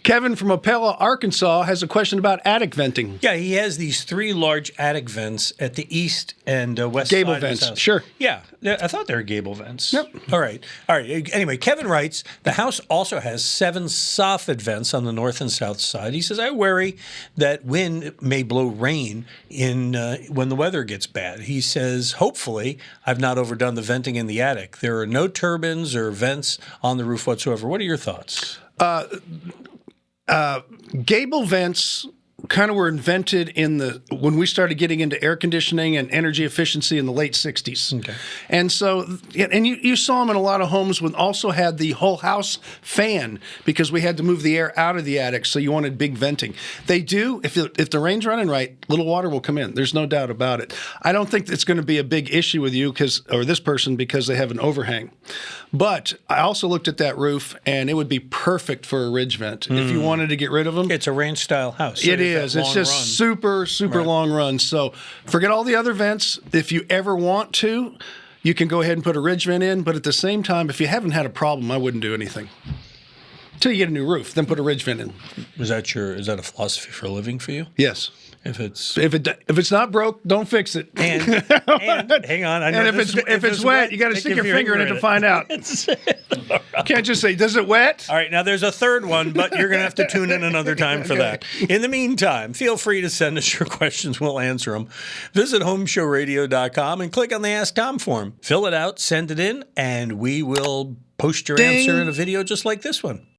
Kevin from Opella, Arkansas, has a question about attic venting. Yeah, he has these 3 large attic vents at the east and west Gable side of his vents, house. sure. Yeah, I thought they were gable vents. Yep. All right. Anyway, Kevin writes, the house also has 7 soffit vents on the north and south side. He says, I worry that wind may blow rain in when the weather gets bad. He says, hopefully, I've not overdone the venting in the attic. There are no turbines or vents on the roof whatsoever. What are your thoughts? Gable vents kind of were invented when we started getting into air conditioning and energy efficiency in the late 60s. Okay. And so, and you saw them in a lot of homes when also had the whole house fan because we had to move the air out of the attic, so you wanted big venting. They do, if the rain's running right, little water will come in. There's no doubt about it. I don't think it's going to be a big issue with you or this person because they have an overhang. But I also looked at that roof, and it would be perfect for a ridge vent if you wanted to get rid of them. It's a ranch-style house. So It is. It's just super Right. long run. So forget all the other vents. If you ever want to, you can go ahead and put a ridge vent in. But at the same time, if you haven't had a problem, I wouldn't do anything until you get a new roof. Then put a ridge vent in. Is that a philosophy for a living for you? Yes. If it's not broke, don't fix it. and hang on, I know. And if it's wet, you got to stick your finger in it to find out. Can't just say, "Does it wet?" All right, now there's a third one, but you're going to have to tune in another time for that. In the meantime, feel free to send us your questions. We'll answer them. Visit HomeShowRadio.com and click on the Ask Tom form. Fill it out, send it in, and we will post your answer in a video just like this one.